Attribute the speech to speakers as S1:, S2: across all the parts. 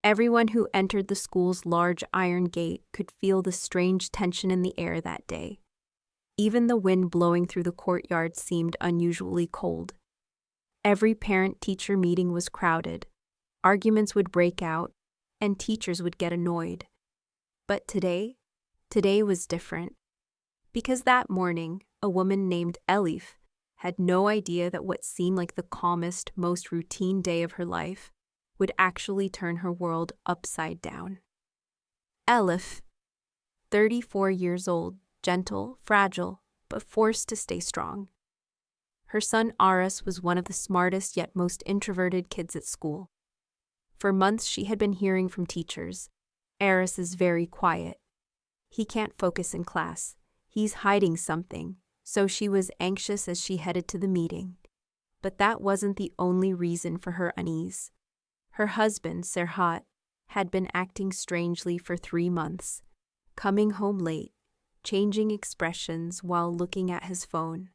S1: Everyone who entered the school's large iron gate could feel the strange tension in the air that day. Even the wind blowing through the courtyard seemed unusually cold. Every parent-teacher meeting was crowded. Arguments would break out, and teachers would get annoyed. But today was different. Because that morning, a woman named Elif had no idea that what seemed like the calmest, most routine day of her life would actually turn her world upside down. Elif, 34 years old, gentle, fragile, but forced to stay strong. Her son Aras was one of the smartest yet most introverted kids at school. For months she had been hearing from teachers, Aras is very quiet. He can't focus in class. He's hiding something, so she was anxious as she headed to the meeting. But that wasn't the only reason for her unease. Her husband, Serhat, had been acting strangely for 3 months, coming home late, changing expressions while looking at his phone,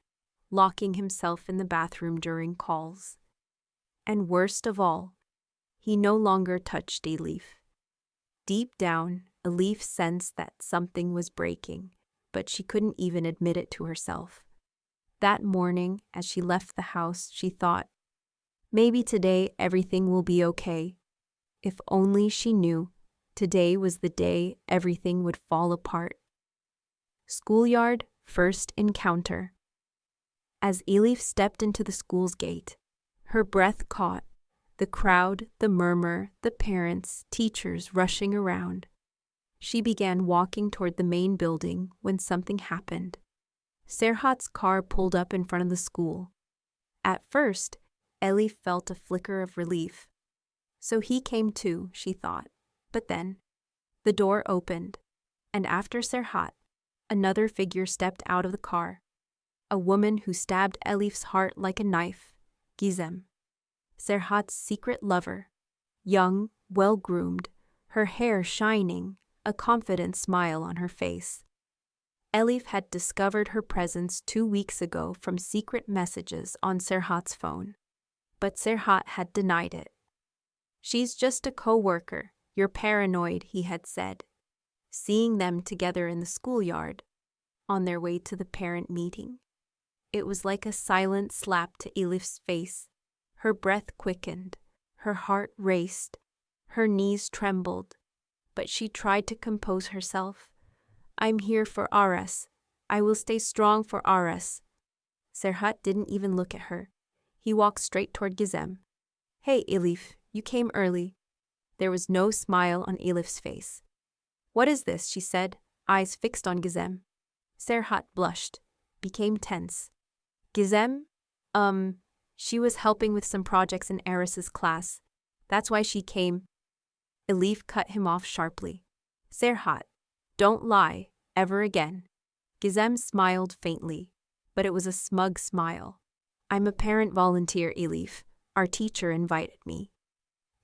S1: locking himself in the bathroom during calls. And worst of all, he no longer touched Elif. Deep down, Elif sensed that something was breaking, but she couldn't even admit it to herself. That morning, as she left the house, she thought, maybe today everything will be okay. If only she knew today was the day everything would fall apart. Schoolyard first encounter. As Elif stepped into the school's gate, her breath caught. The crowd, the murmur, the parents, teachers rushing around. She began walking toward the main building when something happened. Serhat's car pulled up in front of the school. At first, Elif felt a flicker of relief. So he came too, she thought. But then, the door opened, and after Serhat, another figure stepped out of the car. A woman who stabbed Elif's heart like a knife, Gizem. Serhat's secret lover, young, well-groomed, her hair shining, a confident smile on her face. Elif had discovered her presence 2 weeks ago from secret messages on Serhat's phone, but Serhat had denied it. She's just a co-worker, you're paranoid, he had said. Seeing them together in the schoolyard, on their way to the parent meeting, it was like a silent slap to Elif's face. Her breath quickened, her heart raced, her knees trembled, but she tried to compose herself. I'm here for Aras. I will stay strong for Aras. Serhat didn't even look at her. He walked straight toward Gizem. Hey, Elif, you came early. There was no smile on Elif's face. What is this, she said, eyes fixed on Gizem. Serhat blushed, became tense. Gizem? She was helping with some projects in Aras's class. That's why she came. Elif cut him off sharply. Serhat, don't lie, ever again. Gizem smiled faintly, but it was a smug smile. I'm a parent volunteer, Elif. Our teacher invited me.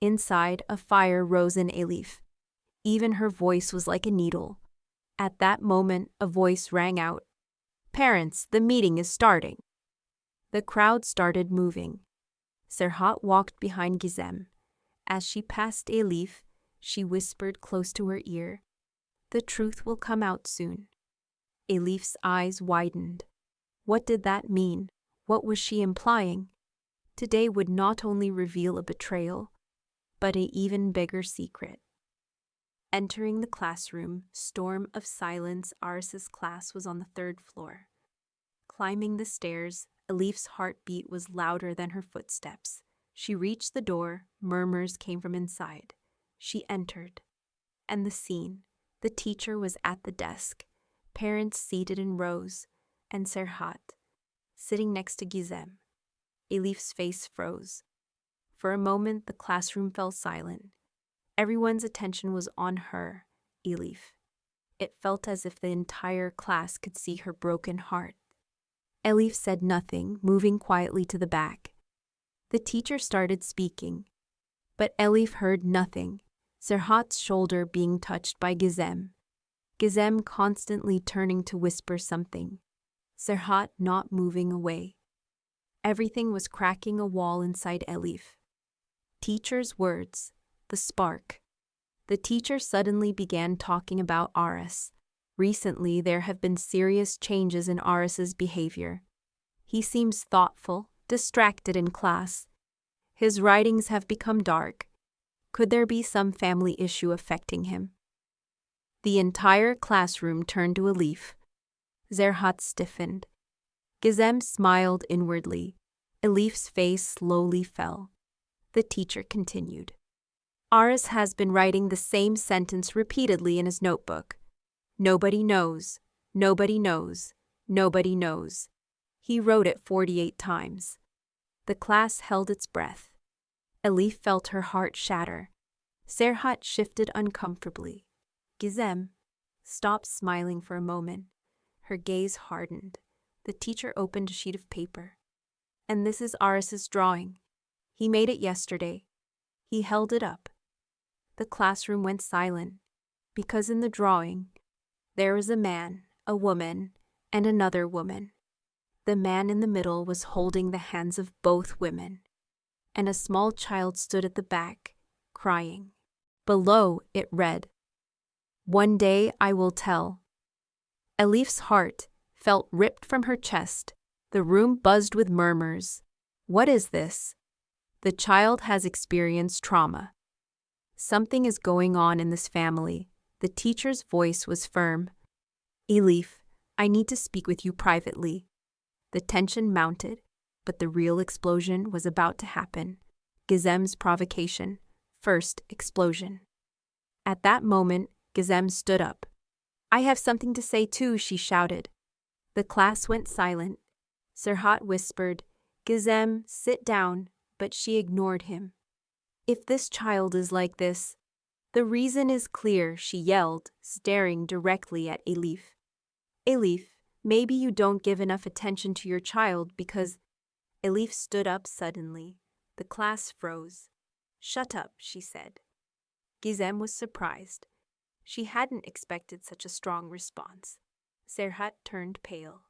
S1: Inside, a fire rose in Elif. Even her voice was like a needle. At that moment, a voice rang out. Parents, the meeting is starting. The crowd started moving. Serhat walked behind Gizem. As she passed Elif, she whispered close to her ear, the truth will come out soon. Elif's eyes widened. What did that mean? What was she implying? Today would not only reveal a betrayal, but an even bigger secret. Entering the classroom, storm of silence, Aras's class was on the 3rd floor. Climbing the stairs, Elif's heartbeat was louder than her footsteps. She reached the door, murmurs came from inside. She entered. And the scene. The teacher was at the desk, parents seated in rows, and Serhat, sitting next to Gizem. Elif's face froze. For a moment, the classroom fell silent. Everyone's attention was on her, Elif. It felt as if the entire class could see her broken heart. Elif said nothing, moving quietly to the back. The teacher started speaking, but Elif heard nothing, Serhat's shoulder being touched by Gizem. Gizem constantly turning to whisper something, Serhat not moving away. Everything was cracking a wall inside Elif. Teacher's words, the spark, The teacher suddenly began talking about Aris. Recently, there have been serious changes in Aris's behavior. He seems thoughtful, distracted in class. His writings have become dark. Could there be some family issue affecting him? The entire classroom turned to Elif. Serhat stiffened. Gizem smiled inwardly. Elif's face slowly fell. The teacher continued. Aris has been writing the same sentence repeatedly in his notebook. Nobody knows, nobody knows, nobody knows. He wrote it 48 times. The class held its breath. Elif felt her heart shatter. Serhat shifted uncomfortably. Gizem stopped smiling for a moment. Her gaze hardened. The teacher opened a sheet of paper. And this is Aris's drawing. He made it yesterday. He held it up. The classroom went silent, because in the drawing, there was a man, a woman, and another woman. The man in the middle was holding the hands of both women, and a small child stood at the back, crying. Below it read, "One day I will tell." Elif's heart felt ripped from her chest. The room buzzed with murmurs. What is this? The child has experienced trauma. Something is going on in this family. The teacher's voice was firm. Elif, I need to speak with you privately. The tension mounted, but the real explosion was about to happen. Gizem's provocation. First explosion. At that moment, Gizem stood up. I have something to say too, she shouted. The class went silent. Serhat whispered, Gizem, sit down, but she ignored him. If this child is like this, the reason is clear, she yelled, staring directly at Elif. Elif, maybe you don't give enough attention to your child because… Elif stood up suddenly. The class froze. Shut up, she said. Gizem was surprised. She hadn't expected such a strong response. Serhat turned pale.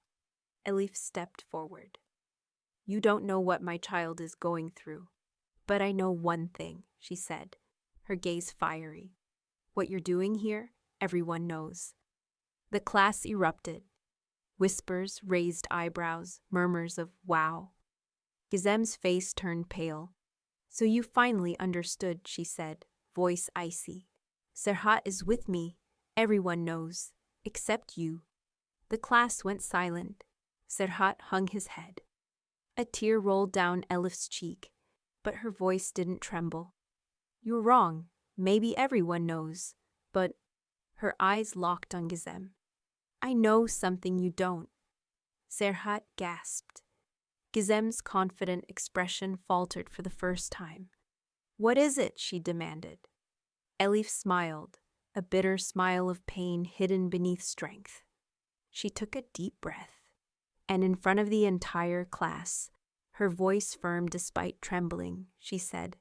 S1: Elif stepped forward. You don't know what my child is going through. But I know one thing, she said, her gaze fiery. What you're doing here, everyone knows. The class erupted. Whispers, raised eyebrows, murmurs of wow. Gizem's face turned pale. So you finally understood, she said, voice icy. Serhat is with me, everyone knows, except you. The class went silent. Serhat hung his head. A tear rolled down Elif's cheek, but her voice didn't tremble. You're wrong, maybe everyone knows, but… Her eyes locked on Gizem. I know something you don't. Serhat gasped. Gizem's confident expression faltered for the first time. What is it? She demanded. Elif smiled, a bitter smile of pain hidden beneath strength. She took a deep breath, and in front of the entire class, her voice firm despite trembling, she said,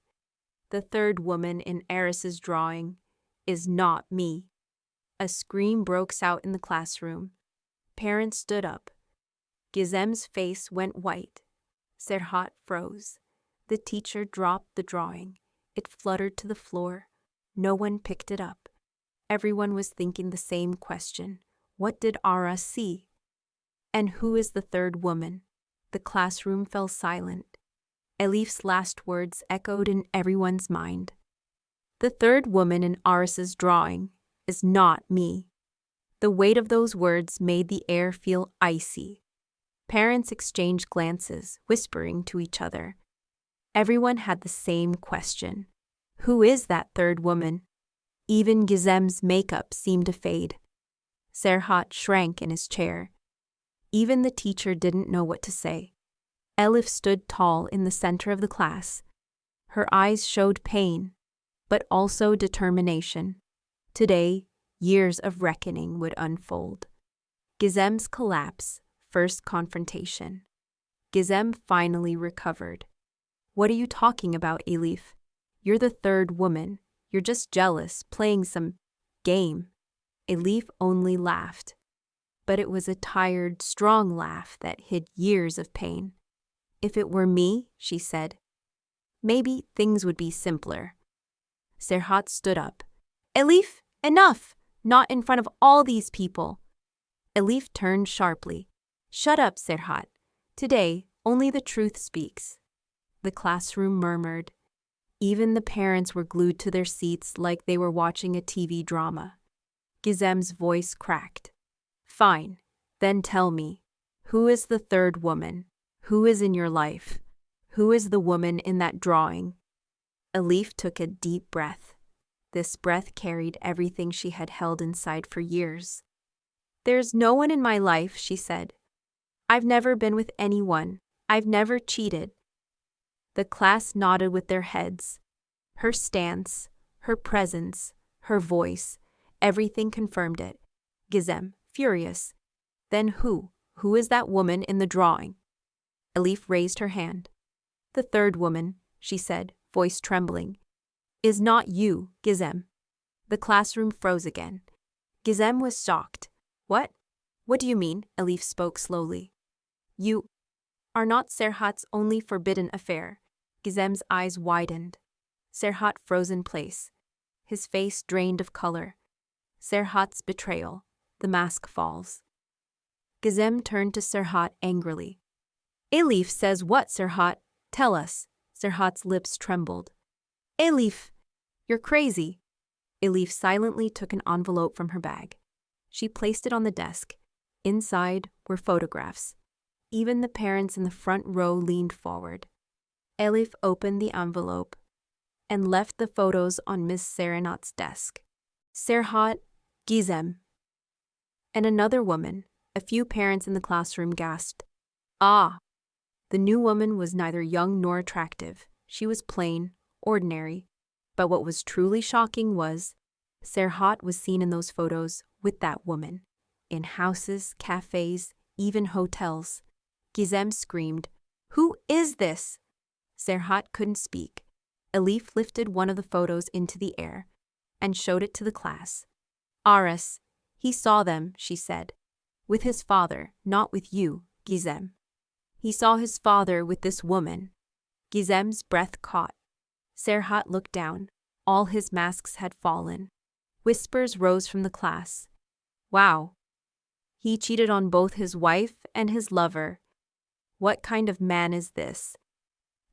S1: The third woman in Aris's drawing is not me. A scream broke out in the classroom. Parents stood up. Gizem's face went white. Serhat froze. The teacher dropped the drawing. It fluttered to the floor. No one picked it up. Everyone was thinking the same question. What did Aris see? And who is the third woman? The classroom fell silent. Elif's last words echoed in everyone's mind. The third woman in Aris's drawing is not me. The weight of those words made the air feel icy. Parents exchanged glances, whispering to each other. Everyone had the same question. Who is that third woman? Even Gizem's makeup seemed to fade. Serhat shrank in his chair. Even the teacher didn't know what to say. Elif stood tall in the center of the class. Her eyes showed pain, but also determination. Today, years of reckoning would unfold. Gizem's collapse, first confrontation. Gizem finally recovered. What are you talking about, Elif? You're the third woman. You're just jealous, playing some game. Elif only laughed. But it was a tired, strong laugh that hid years of pain. If it were me, she said, maybe things would be simpler. Serhat stood up. Elif, enough! Not in front of all these people. Elif turned sharply. Shut up, Serhat. Today, only the truth speaks. The classroom murmured. Even the parents were glued to their seats like they were watching a TV drama. Gizem's voice cracked. Fine, then tell me, who is the third woman? Who is in your life? Who is the woman in that drawing? Elif took a deep breath. This breath carried everything she had held inside for years. There's no one in my life, she said. I've never been with anyone. I've never cheated. The class nodded with their heads. Her stance, her presence, her voice, everything confirmed it. Gizem, furious. Then who? Who is that woman in the drawing? Elif raised her hand. The third woman, she said, voice trembling, is not you, Gizem. The classroom froze again. Gizem was shocked. What? What do you mean? Elif spoke slowly. You are not Serhat's only forbidden affair. Gizem's eyes widened. Serhat froze in place. His face drained of color. Serhat's betrayal. The mask falls. Gizem turned to Serhat angrily. Elif says what, Serhat? Tell us. Serhat's lips trembled. Elif, you're crazy. Elif silently took an envelope from her bag. She placed it on the desk. Inside were photographs. Even the parents in the front row leaned forward. Elif opened the envelope and left the photos on Miss Serenat's desk. Serhat, Gizem. And another woman. A few parents in the classroom gasped. Ah! The new woman was neither young nor attractive. She was plain, ordinary. But what was truly shocking was Serhat was seen in those photos with that woman. In houses, cafes, even hotels. Gizem screamed, Who is this? Serhat couldn't speak. Elif lifted one of the photos into the air and showed it to the class. Aras, he saw them, she said. With his father, not with you, Gizem. He saw his father with this woman. Gizem's breath caught. Serhat looked down. All his masks had fallen. Whispers rose from the class. Wow. He cheated on both his wife and his lover. What kind of man is this?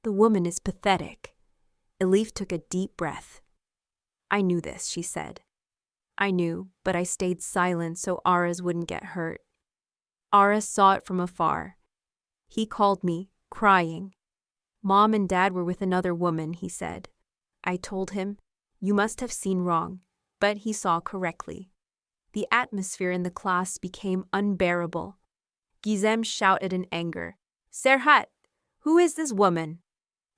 S1: The woman is pathetic. Elif took a deep breath. I knew this, she said. I knew, but I stayed silent so Aras wouldn't get hurt. Aras saw it from afar. He called me, crying. Mom and Dad were with another woman, he said. I told him, you must have seen wrong, but he saw correctly. The atmosphere in the class became unbearable. Gizem shouted in anger, Serhat, who is this woman?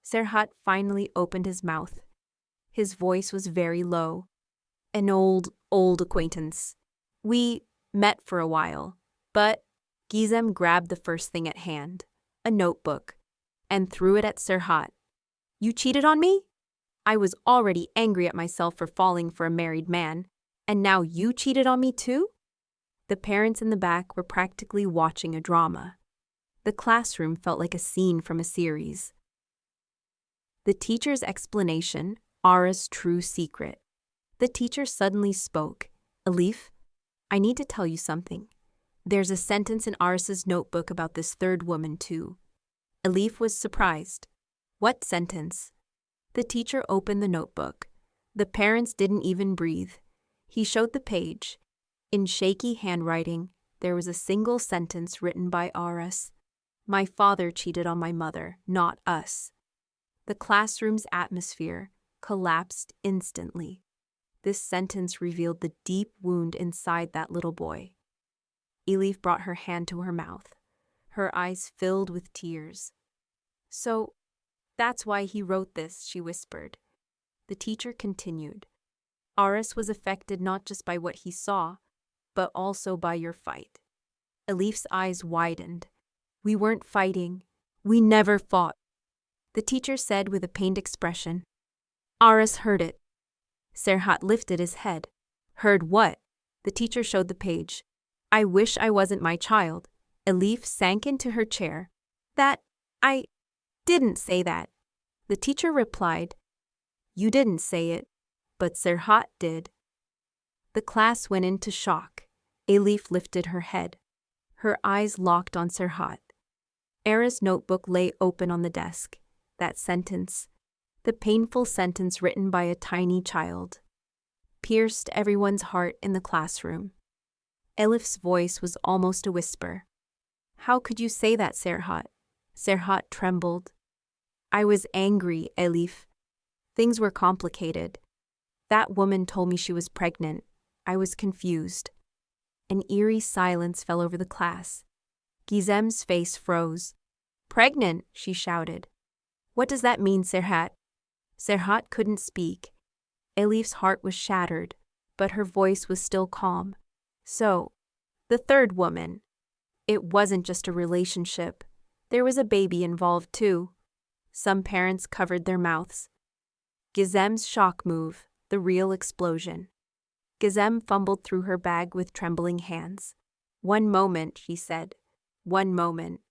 S1: Serhat finally opened his mouth. His voice was very low. An old acquaintance. We met for a while, but Gizem grabbed the first thing at hand, a notebook, and threw it at Serhat. You cheated on me? I was already angry at myself for falling for a married man, and now you cheated on me too? The parents in the back were practically watching a drama. The classroom felt like a scene from a series. The teacher's explanation, Aras' true secret. The teacher suddenly spoke. Elif, I need to tell you something. There's a sentence in Aras's notebook about this third woman too. Elif was surprised. What sentence? The teacher opened the notebook. The parents didn't even breathe. He showed the page. In shaky handwriting, there was a single sentence written by Aras. My father cheated on my mother, not us. The classroom's atmosphere collapsed instantly. This sentence revealed the deep wound inside that little boy. Elif brought her hand to her mouth. Her eyes filled with tears. So, that's why he wrote this, she whispered. The teacher continued. Aras was affected not just by what he saw, but also by your fight. Elif's eyes widened. We weren't fighting. We never fought. The teacher said with a pained expression. Aras heard it. Serhat lifted his head. Heard what? The teacher showed the page. I wish I wasn't my child. Elif sank into her chair. I didn't say that. The teacher replied. You didn't say it, but Serhat did. The class went into shock. Elif lifted her head. Her eyes locked on Serhat. Ara's notebook lay open on the desk. That sentence, the painful sentence written by a tiny child, pierced everyone's heart in the classroom. Elif's voice was almost a whisper. "How could you say that, Serhat?" Serhat trembled. "I was angry, Elif. Things were complicated. That woman told me she was pregnant. I was confused." An eerie silence fell over the class. Gizem's face froze. "Pregnant?" she shouted. "What does that mean, Serhat?" Serhat couldn't speak. Elif's heart was shattered, but her voice was still calm. "So, the third woman. It wasn't just a relationship. There was a baby involved too." Some parents covered their mouths. Gizem's shock move, the real explosion. Gizem fumbled through her bag with trembling hands. "One moment," she said. "One moment.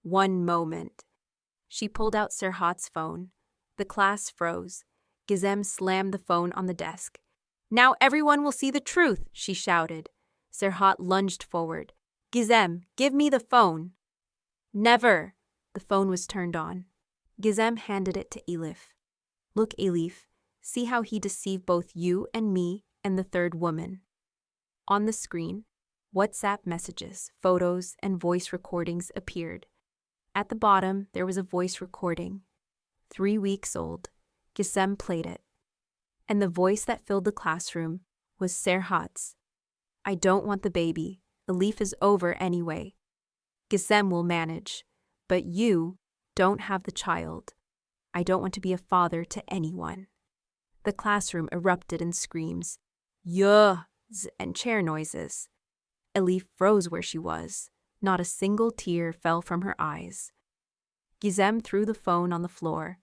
S1: One moment." She pulled out Serhat's phone. The class froze. Gizem slammed the phone on the desk. "Now everyone will see the truth," she shouted. Serhat lunged forward. "Gizem, give me the phone." "Never." The phone was turned on. Gizem handed it to Elif. "Look, Elif, see how he deceived both you and me and the third woman." On the screen, WhatsApp messages, photos, and voice recordings appeared. At the bottom, there was a voice recording. 3 weeks old. Gizem played it. And the voice that filled the classroom was Serhat's. "I don't want the baby. Elif is over anyway. Gizem will manage. But you don't have the child. I don't want to be a father to anyone." The classroom erupted in screams, yuhs, and chair noises. Elif froze where she was. Not a single tear fell from her eyes. Gizem threw the phone on the floor.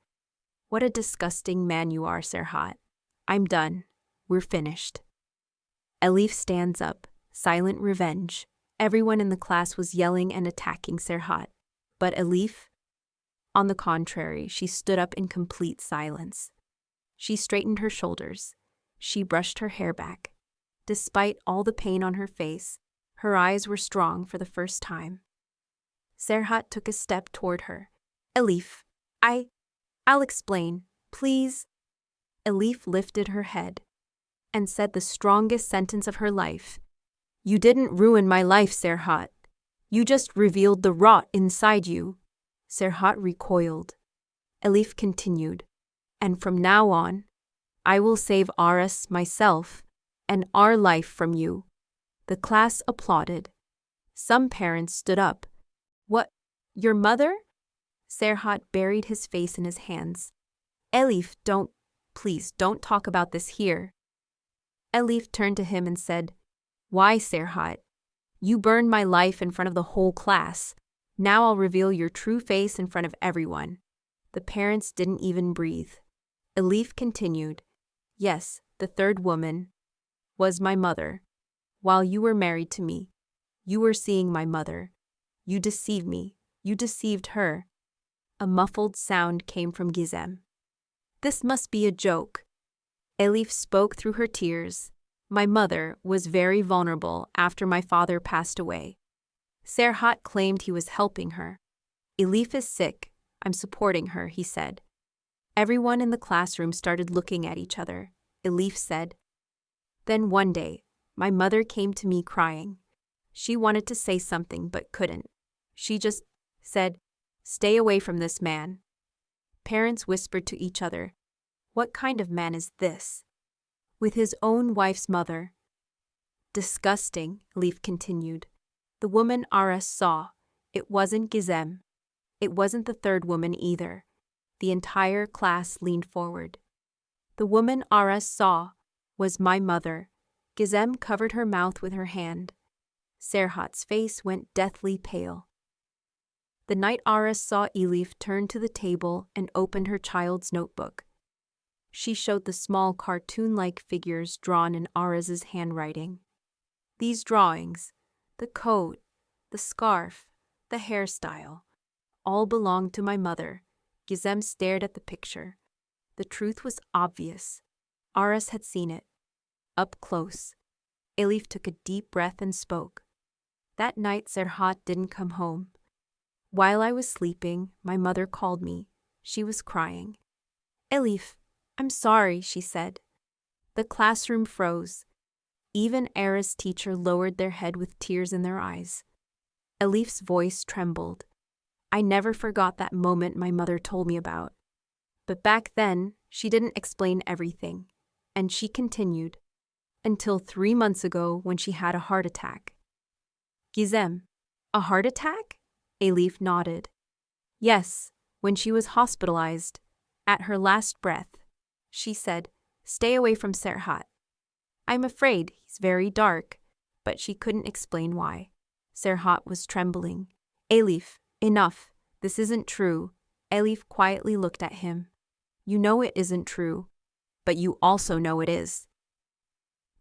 S1: "What a disgusting man you are, Serhat. I'm done. We're finished." Elif stands up, silent revenge. Everyone in the class was yelling and attacking Serhat. But Elif, on the contrary, she stood up in complete silence. She straightened her shoulders. She brushed her hair back. Despite all the pain on her face, her eyes were strong for the first time. Serhat took a step toward her. "Elif, I'll explain, please." Elif lifted her head and said the strongest sentence of her life. "You didn't ruin my life, Serhat. You just revealed the rot inside you." Serhat recoiled. Elif continued, "And from now on, I will save Aras myself and our life from you." The class applauded. Some parents stood up. "What, your mother?" Serhat buried his face in his hands. "Elif, please don't talk about this here." Elif turned to him and said, "Why, Serhat? You burned my life in front of the whole class. Now I'll reveal your true face in front of everyone." The parents didn't even breathe. Elif continued, "Yes, the third woman was my mother. While you were married to me, you were seeing my mother. You deceived me. You deceived her." A muffled sound came from Gizem. "This must be a joke." Elif spoke through her tears. "My mother was very vulnerable after my father passed away. Serhat claimed he was helping her. Elif is sick. I'm supporting her," he said. Everyone in the classroom started looking at each other. Elif said, "Then one day, my mother came to me crying. She wanted to say something but couldn't. She just said, 'Stay away from this man.'" Parents whispered to each other, "What kind of man is this? With his own wife's mother." "Disgusting," Elif continued. "The woman Aras saw, it wasn't Gizem. It wasn't the third woman either." The entire class leaned forward. "The woman Aras saw was my mother." Gizem covered her mouth with her hand. Serhat's face went deathly pale. The night Aras saw Elif turn to the table and opened her child's notebook. She showed the small cartoon-like figures drawn in Aras's handwriting. "These drawings, the coat, the scarf, the hairstyle, all belonged to my mother." Gizem stared at the picture. The truth was obvious. Aras had seen it. Up close. Elif took a deep breath and spoke. That night Serhat didn't come home. While I was sleeping, my mother called me. She was crying. Elif, I'm sorry, she said. The classroom froze. Even Ara's teacher lowered their head with tears in their eyes. Elif's voice trembled. I never forgot that moment my mother told me about. But back then, she didn't explain everything. And she continued. Until 3 months ago when she had a heart attack. Gizem, a heart attack? Elif nodded. Yes, when she was hospitalized. At her last breath. She said, stay away from Serhat. I'm afraid he's very dark. But she couldn't explain why. Serhat was trembling. Elif, enough. This isn't true. Elif quietly looked at him. You know it isn't true. But you also know it is.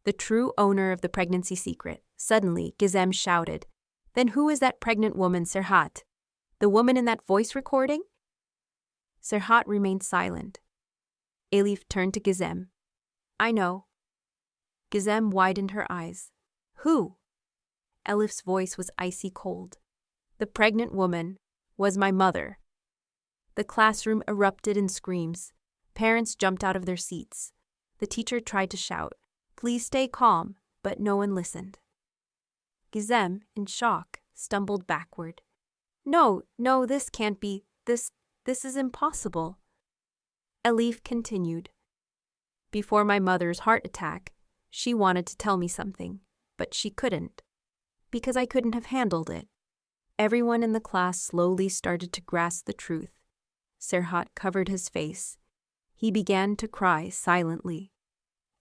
S1: The true owner of the pregnancy secret. Suddenly, Gizem shouted. Then who is that pregnant woman, Serhat? The woman in that voice recording? Serhat remained silent. Elif turned to Gizem. I know. Gizem widened her eyes. Who? Elif's voice was icy cold. The pregnant woman was my mother. The classroom erupted in screams. Parents jumped out of their seats. The teacher tried to shout, please stay calm, but no one listened. Gizem, in shock, stumbled backward. No, this can't be, this is impossible. Elif continued. Before my mother's heart attack, she wanted to tell me something, but she couldn't, because I couldn't have handled it. Everyone in the class slowly started to grasp the truth. Serhat covered his face. He began to cry silently.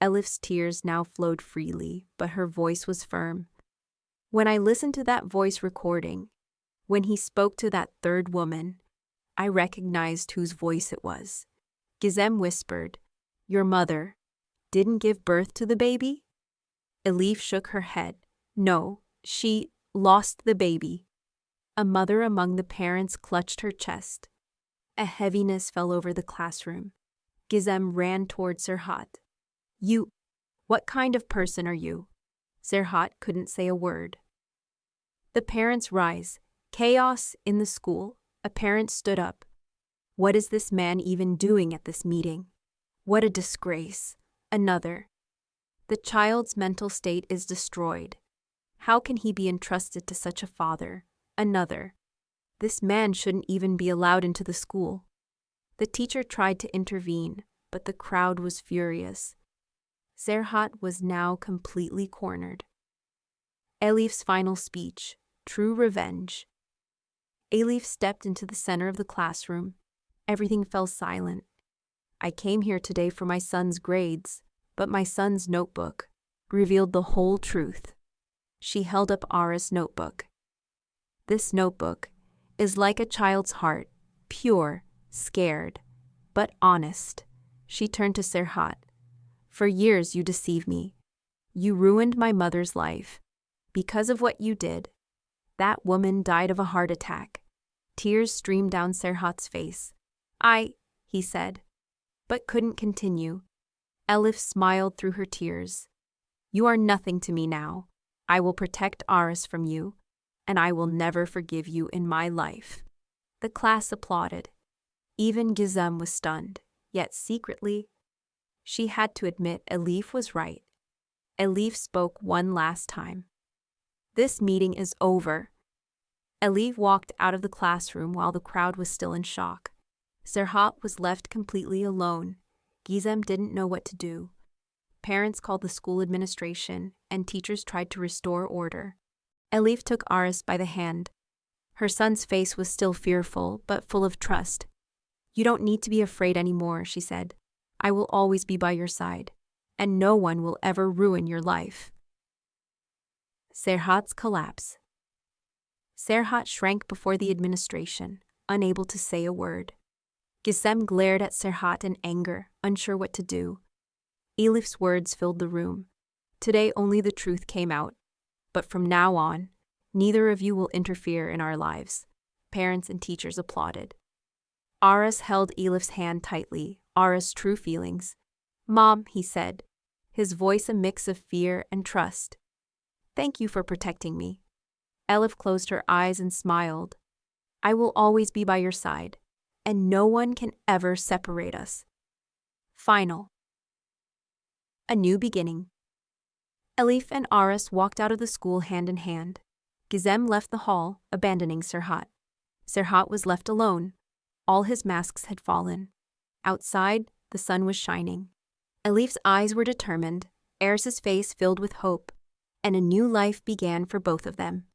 S1: Elif's tears now flowed freely, but her voice was firm. When I listened to that voice recording, when he spoke to that third woman, I recognized whose voice it was. Gizem whispered, your mother didn't give birth to the baby? Elif shook her head. No, she lost the baby. A mother among the parents clutched her chest. A heaviness fell over the classroom. Gizem ran toward Serhat. You, what kind of person are you? Serhat couldn't say a word. The parents rise. Chaos in the school. A parent stood up. What is this man even doing at this meeting? What a disgrace. Another. The child's mental state is destroyed. How can he be entrusted to such a father? Another. This man shouldn't even be allowed into the school. The teacher tried to intervene, but the crowd was furious. Serhat was now completely cornered. Elif's final speech, true revenge. Elif stepped into the center of the classroom. Everything fell silent. I came here today for my son's grades, but my son's notebook revealed the whole truth. She held up Ara's notebook. This notebook is like a child's heart, pure, scared, but honest. She turned to Serhat. For years you deceived me. You ruined my mother's life. Because of what you did, that woman died of a heart attack. Tears streamed down Serhat's face. He said, but couldn't continue. Elif smiled through her tears. You are nothing to me now. I will protect Aras from you, and I will never forgive you in my life. The class applauded. Even Gizem was stunned, yet secretly, she had to admit Elif was right. Elif spoke one last time. This meeting is over. Elif walked out of the classroom while the crowd was still in shock. Serhat was left completely alone. Gizem didn't know what to do. Parents called the school administration, and teachers tried to restore order. Elif took Aras by the hand. Her son's face was still fearful, but full of trust. You don't need to be afraid anymore, she said. I will always be by your side, and no one will ever ruin your life. Serhat's collapse. Serhat shrank before the administration, unable to say a word. Gizem glared at Serhat in anger, unsure what to do. Elif's words filled the room. Today only the truth came out. But from now on, neither of you will interfere in our lives. Parents and teachers applauded. Aras held Elif's hand tightly, Aras' true feelings. Mom, he said, his voice a mix of fear and trust. Thank you for protecting me. Elif closed her eyes and smiled. I will always be by your side, and no one can ever separate us. Final. A new beginning. Elif and Aras walked out of the school hand in hand. Gizem left the hall, abandoning Serhat. Serhat was left alone. All his masks had fallen. Outside, the sun was shining. Elif's eyes were determined, Aris's face filled with hope, and a new life began for both of them.